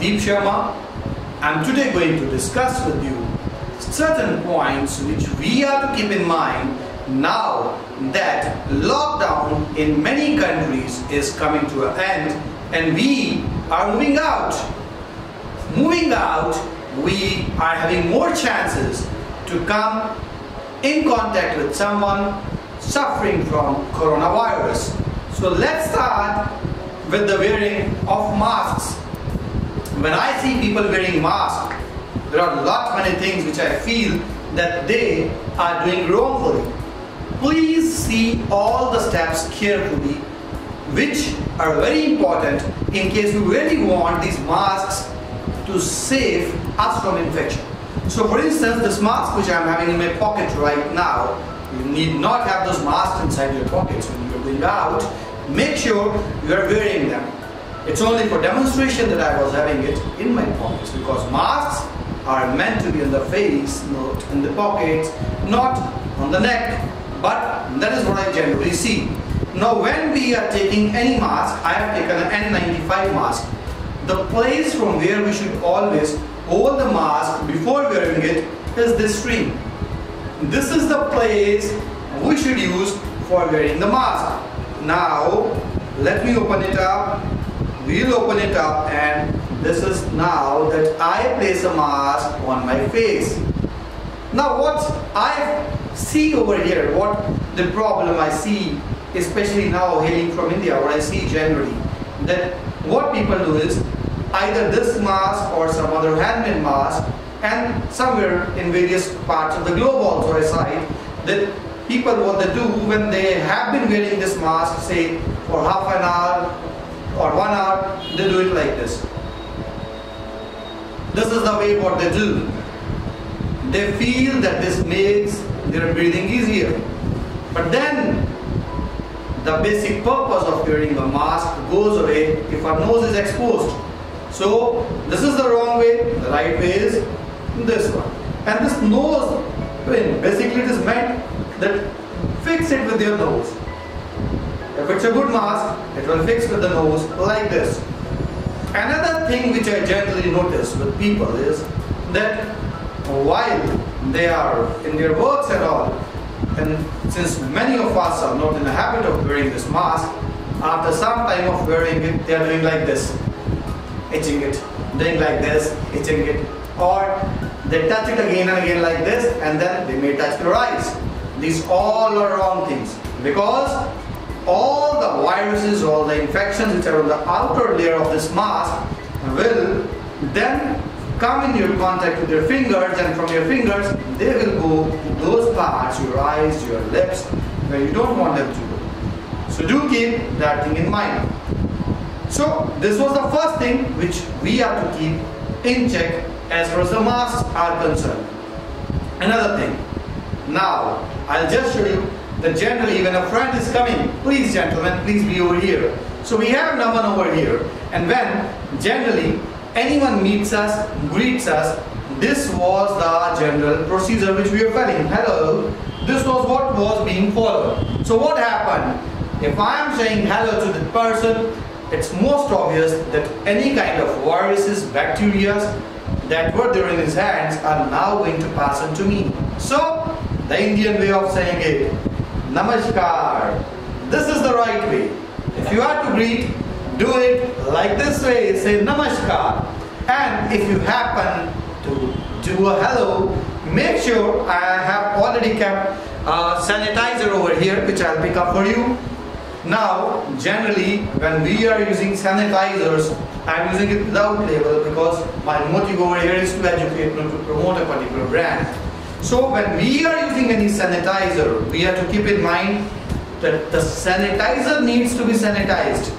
Navdeep Sharma. I'm today going to discuss with you certain points which we have to keep in mind now that lockdown in many countries is coming to an end and we are moving out. Moving out, we are having more chances to come in contact with someone suffering from coronavirus. So let's start with the wearing of masks. When I see people wearing masks, there are many things which I feel that they are doing wrongfully. Please see all the steps carefully, which are very important in case you really want these masks to save us from infection. So for instance, this mask which I am having in my pocket right now, you need not have those masks inside your pockets when you are going out. Make sure you are wearing them. It's only for demonstration that I was having it in my pockets, because masks are meant to be on the face, not in the pockets, not on the neck, but that is what I generally see. Now when we are taking any mask, I have taken an N95 mask. The place from where we should always hold the mask before wearing it is this string. This is the place we should use for wearing the mask. Now let me open it up. We'll open it up, and this is now that I place a mask on my face. Now what I see over here, what the problem I see, especially now hailing from India, what I see generally, that what people do is either this mask or some other handmade mask, and somewhere in various parts of the globe also I saw that people, what they do when they have been wearing this mask, say for half an hour or 1 hour, they do it like this. This is the way what they do. They feel that this makes their breathing easier. But then the basic purpose of wearing a mask goes away if our nose is exposed. So this is the wrong way. The right way is this one. And this nose pin, basically it is meant that fix it with your nose. If it's a good mask, it will fix with the nose like this. Another thing which I generally notice with people is that while they are in their works and all, and since many of us are not in the habit of wearing this mask, after some time of wearing it, they are doing like this, itching it, doing like this, itching it, or they touch it again and again like this, and then they may touch their eyes. These all are wrong things, because all the viruses, all the infections which are on the outer layer of this mask will then come in your contact with your fingers, and from your fingers they will go to those parts, your eyes, your lips, where you don't want them to go. So do keep that thing in mind. So this was the first thing which we have to keep in check as far as the masks are concerned. Another thing, now I'll just show you that generally when a friend is coming, please gentlemen, please be over here. So we have no one over here, and when generally anyone meets us, greets us, this was the general procedure which we are following. Hello, this was what was being followed. So what happened? If I am saying hello to the person, it's most obvious that any kind of viruses, bacteria that were there in his hands are now going to pass on to me. So the Indian way of saying it, Namaskar. This is the right way. If you are to greet, do it like this way, say Namaskar. And if you happen to do a hello, make sure I have already kept a sanitizer over here, which I'll pick up for you. Now, generally, when we are using sanitizers, I'm using it without label because my motive over here is to educate, not to promote a particular brand. So when we are using any sanitizer, we have to keep in mind that the sanitizer needs to be sanitized.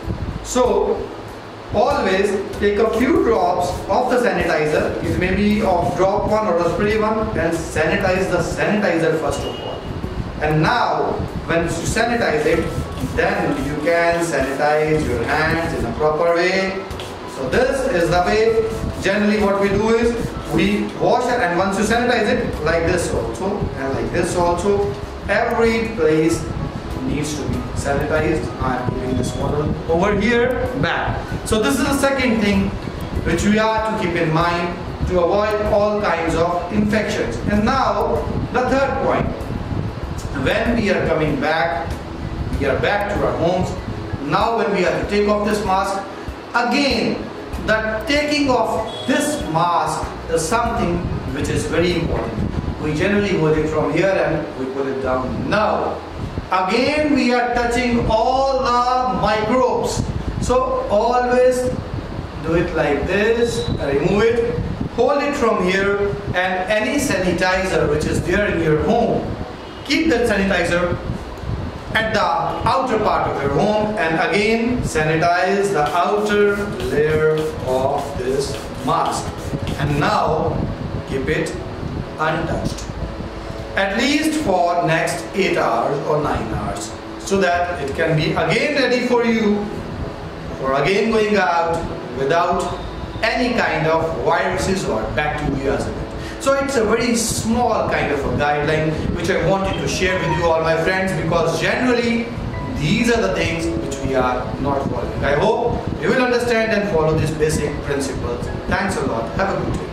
So always take a few drops of the sanitizer, it may be of drop one or a spray one, and sanitize the sanitizer first of all. And now when you sanitize it, then you can sanitize your hands in a proper way. So this is the way. Generally what we do is we wash it, and once you sanitize it, like this also and like this also, every place needs to be sanitized. I am giving this model over here back. So this is the second thing which we are to keep in mind to avoid all kinds of infections. And now the third point, when we are coming back, we are back to our homes. Now when we have to take off this mask, again the taking off this mask is something which is very important. We generally hold it from here and we put it down. Now again we are touching all the microbes, so always do it like this, remove it, hold it from here, and any sanitizer which is there in your home, keep that sanitizer at the outer part of your home, and again sanitize the outer layer of this mask, and now keep it untouched at least for next 8 hours or 9 hours, so that it can be again ready for you for again going out without any kind of viruses or bacteria in it. So it's a very small kind of a guideline which I wanted to share with you all my friends, because generally these are the things which we are not following. I hope you will understand and follow these basic principles. Thanks a lot. Have a good day.